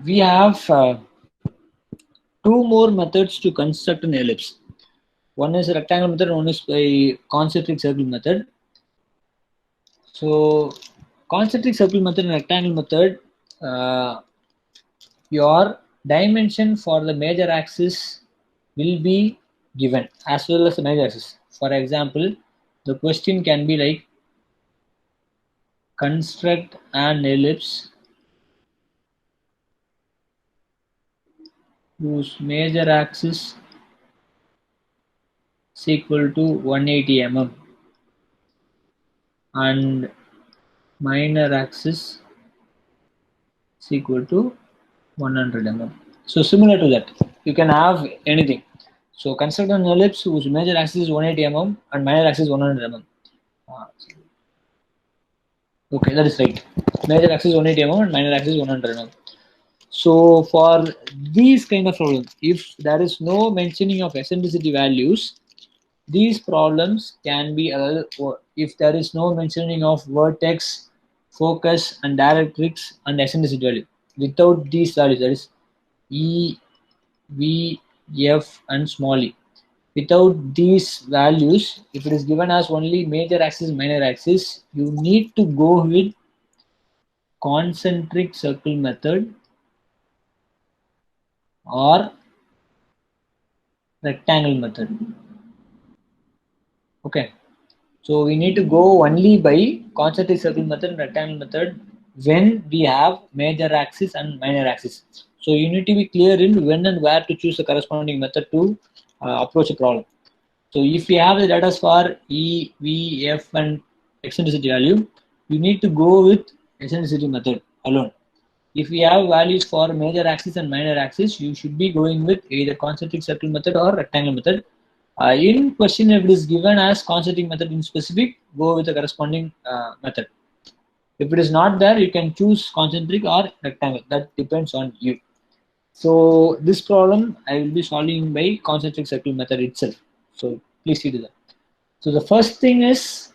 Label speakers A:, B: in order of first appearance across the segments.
A: We have two more methods to construct an ellipse. One is rectangle method, one is by concentric circle method. So concentric circle method and rectangle method, your dimension for the major axis will be given as well as the major axis. For example, the question can be like, construct an ellipse whose major axis is equal to 180 mm and minor axis is equal to 100 mm. So similar to that, you can have anything. So construct an ellipse whose major axis is 180 mm and minor axis is 100 mm. Okay, that is right. Major axis 180 mm and minor axis 100 mm. So for these kind of problems, if there is no mentioning of eccentricity values, these problems can be, if there is no mentioning of vertex, focus, and directrix and eccentricity value. Without these values, that is E, V, F, and small e. Without these values, if it is given as only major axis, minor axis, you need to go with concentric circle method or rectangle method. Okay. So we need to go only by concentric circle method and rectangle method when we have major axis and minor axis. So you need to be clear in when and where to choose the corresponding method to approach a problem. So if we have the data for E, V, F and eccentricity value, you need to go with eccentricity method alone. If we have values for major axis and minor axis, you should be going with either concentric circle method or rectangle method. In question, if it is given as concentric method in specific, go with the corresponding method. If it is not there, you can choose concentric or rectangle. That depends on you. So this problem I will be solving by concentric circle method itself. So please see to that. So the first thing is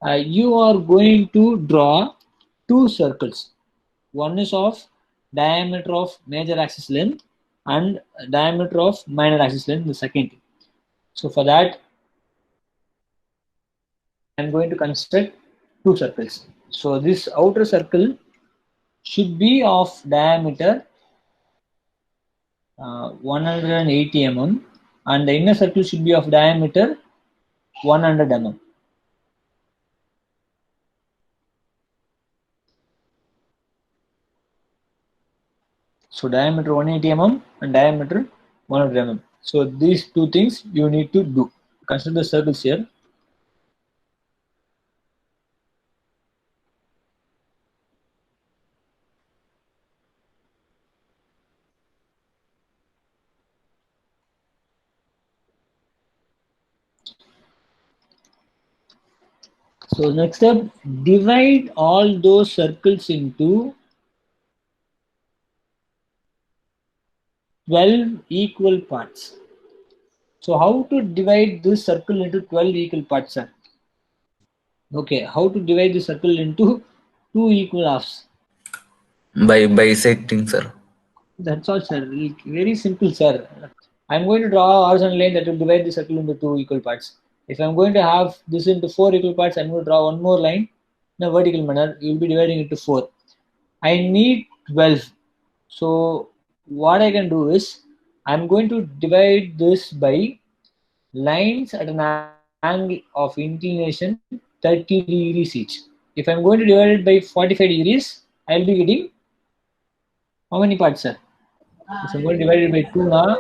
A: you are going to draw two circles. One is of diameter of major axis length and diameter of minor axis length, the second thing. So for that, I'm going to construct two circles. So this outer circle should be of diameter 180 mm and the inner circle should be of diameter 100 mm. So diameter 180 mm and diameter 100 mm. So these two things you need to do. Consider the circles here. So next step, divide all those circles into 12 equal parts. So how to divide this circle into 12 equal parts, sir? Okay, how to divide the circle into two equal halves?
B: By bisecting, sir.
A: That's all, sir. Very simple, sir. I'm going to draw a horizontal line that will divide the circle into two equal parts. If I'm going to have this into four equal parts, I'm going to draw one more line in a vertical manner. You'll be dividing it into four. I need 12. So what I can do is I'm going to divide this by lines at an angle of inclination 30 degrees each. If I'm going to divide it by 45 degrees, I'll be getting how many parts, sir? If I'm going to divide it by 2 now,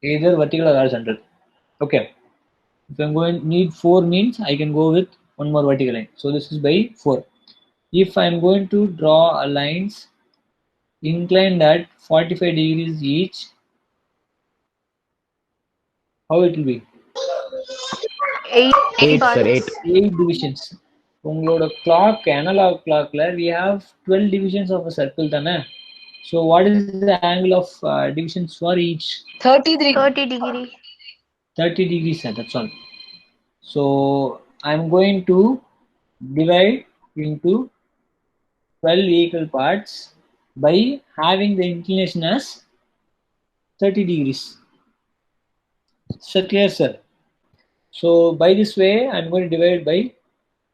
A: either vertical or horizontal. Okay. If I'm going to need 4 means I can go with one more vertical line. So this is by 4. If I'm going to draw a lines inclined at 45 degrees each, how it will be?
C: 8
D: 8, sir, 8.
C: parts.
A: 8 divisions. உங்களோட clock analog clockல we have 12 divisions of a circle தானே. So what is the angle of divisions for each?
C: 30 degree.
A: 30 degrees, sir, that's all. So I'm going to divide into 12 equal parts by having the inclination as 30 degrees. So clear, sir? So by this way, I'm going to divide by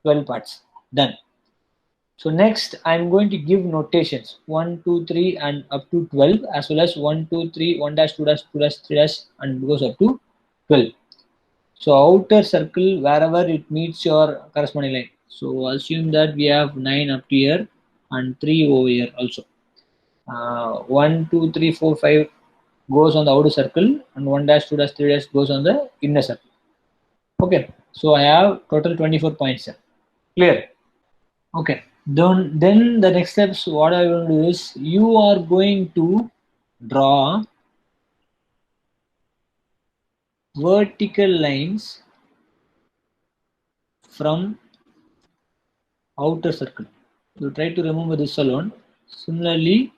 A: 12 parts. Done. So next, I'm going to give notations 1, 2, 3, and up to 12, as well as 1, 2, 3, 1 dash, 2 dash, 2 dash, 3 dash, and goes up to 12. So outer circle wherever it meets your corresponding line. So assume that we have 9 up to here and 3 over here also. 1, 2, 3, 4, 5 goes on the outer circle, and 1 dash, 2 dash, 3 dash goes on the inner circle. Okay, so I have total 24 points here. Clear? Okay, then the next steps, what I will do is you are going to draw vertical lines from outer circle. You try to remember this alone. Similarly,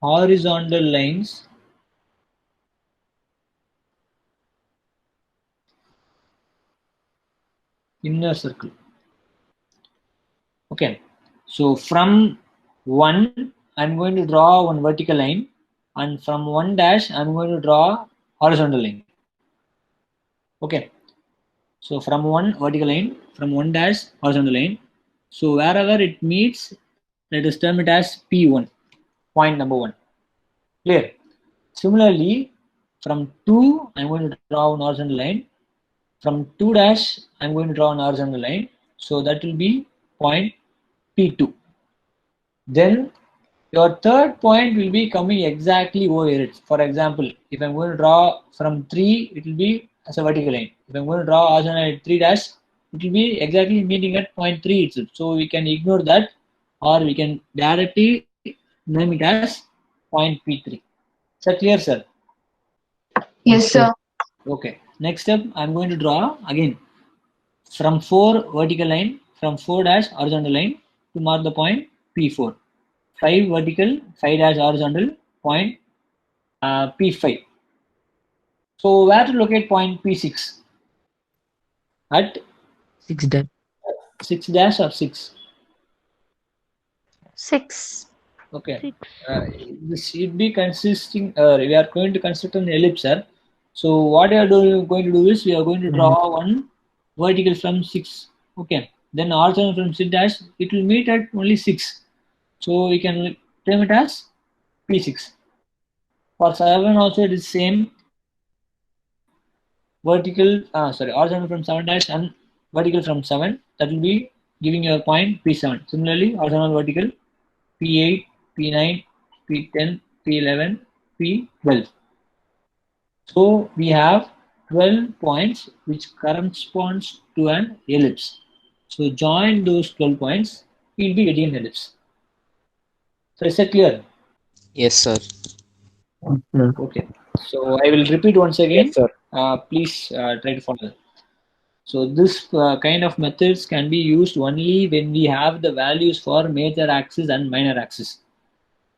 A: horizontal lines inner circle. Okay, so from 1 I'm going to draw one vertical line, and from 1 dash I'm going to draw horizontal line. Okay, so from 1 vertical line, from 1 dash horizontal line. So wherever it meets, let us term it as P1, point number 1. Clear? Similarly, from 2 I'm going to draw an horizontal line. From 2 dash I'm going to draw an horizontal line. So that will be point P2. Then your third point will be coming exactly over it. For example, if I'm going to draw from 3, it will be as a vertical line. If I'm going to draw horizontal at 3 dash, it will be exactly meeting at point 3 itself. So we can ignore that, or we can directly name it as point P3. Is that clear, sir?
C: Yes, sir.
A: Okay. Next step, I'm going to draw again from 4 vertical line, from 4 dash horizontal line to mark the point P4. 5 vertical, 5 dash horizontal, point P5. So where to locate point P6? At
D: 6 dash.
A: 6 dash or 6?
C: 6.
A: Okay. This should be consisting, we are going to construct an ellipse, sir. So what we are going to do is we are going to draw one vertical from 6. Okay. Then horizontal from 6 dash, it will meet at only 6. So we can term it as P6. For 7 also it is same. Vertical, horizontal from 7 dash and vertical from 7. That will be giving you a point P7. Similarly, horizontal vertical P8, P9, P10, P11, P12. So we have 12 points which corresponds to an ellipse. So join those 12 points, you'll be getting an ellipse. So is that clear?
E: Yes, sir.
A: Okay. So I will repeat once again.
E: Yes, sir.
A: Please try to follow. So this kind of methods can be used only when we have the values for major axis and minor axis.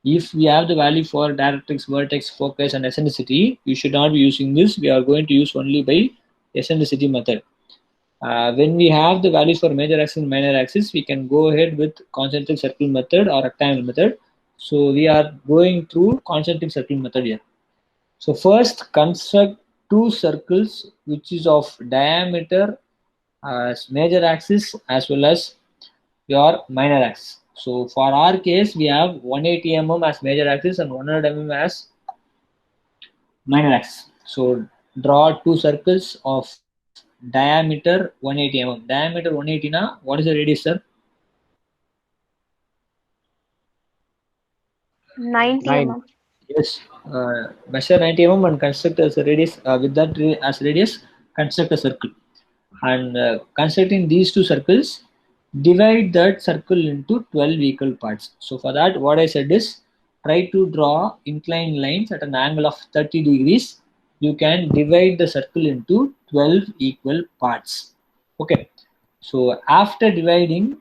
A: If we have the value for directrix, vertex, focus, and eccentricity, you should not be using this. We are going to use only by eccentricity method. When we have the values for major axis and minor axis, we can go ahead with concentric circle method or rectangle method. So we are going through concentric circle method here. So first, construct two circles which is of diameter as major axis as well as your minor axis. So for our case, we have 180 mm as major axis and 100 mm as minor axis. So draw two circles of diameter 180 mm. Diameter 180 na, what is the radius, sir?
C: 90 mm.
A: Yes, measure 90 mm and construct as a radius, with that as radius, construct a circle. And constructing these two circles, divide that circle into 12 equal parts. So for that, what I said is, try to draw inclined lines at an angle of 30 degrees. You can divide the circle into 12 equal parts. Okay. So after dividing,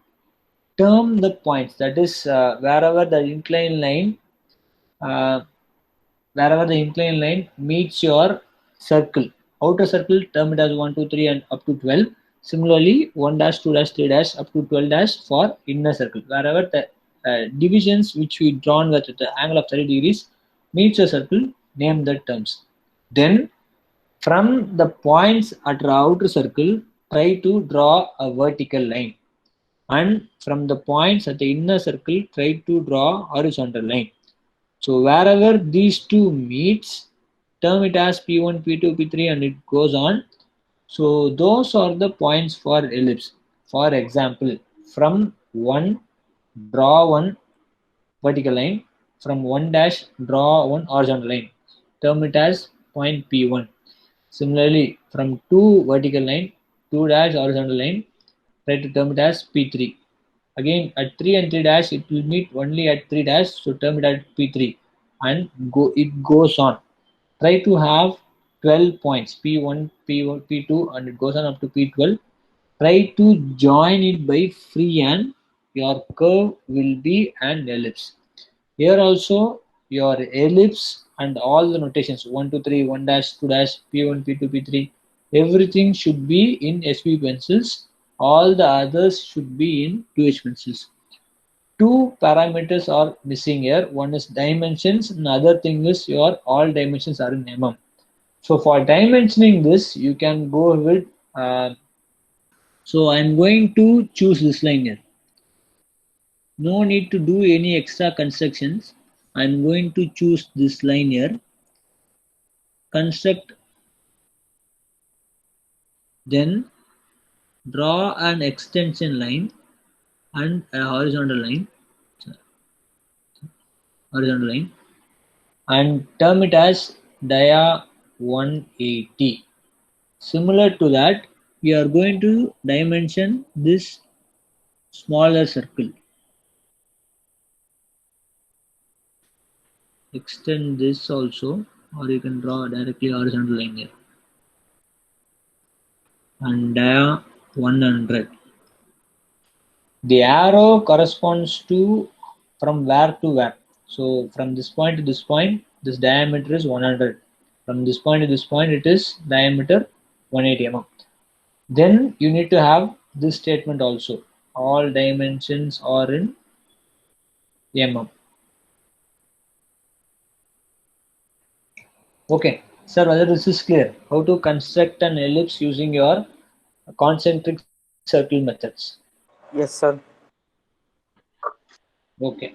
A: term the points. That is, wherever the inclined line meets your circle, outer circle, term it as 1, 2, 3 and up to 12. Similarly, 1 dash, 2 dash, 3 dash up to 12 dash for inner circle. Wherever the divisions which we drawn with the angle of 30 degrees meets a circle, name the terms. Then from the points at the outer circle, try to draw a vertical line. And from the points at the inner circle, try to draw horizontal line. So wherever these two meets, term it as P1, P2, P3 and it goes on. So those are the points for ellipse. For example, from 1, draw one vertical line. From 1 dash, draw one horizontal line. Term it as point P1. Similarly, from 2 vertical line, 2 dash horizontal line, try to term it as P3. Again, at 3 and 3 dash, it will meet only at 3 dash, so term it as P3 and it goes on. Try to have 12 points, P1, P1, P2 and it goes on up to P12. Try to join it by freehand. Your curve will be an ellipse. Here also your ellipse and all the notations 1, 2, 3, 1 dash, 2 dash, P1, P2, P3, everything should be in SB pencils. All the others should be in 2H pencils. Two parameters are missing here. One is dimensions, and other thing is your all dimensions are in mm. So for dimensioning this, you can go with. So I'm going to choose this line here. No need to do any extra constructions. I'm going to choose this line here. Construct, then draw an extension line and a horizontal line. And term it as dia 180. Similar to that, we are going to dimension this smaller circle. Extend this also, or you can draw directly horizontal line here. And dia 100. The arrow corresponds to from where to where. So from this point to this point, this diameter is 100. From this point to this point, it is diameter 180 mm. Then you need to have this statement also. All dimensions are in mm. Okay, sir, whether this is clear? How to construct an ellipse using your concentric circle methods?
D: Yes, sir.
A: Okay.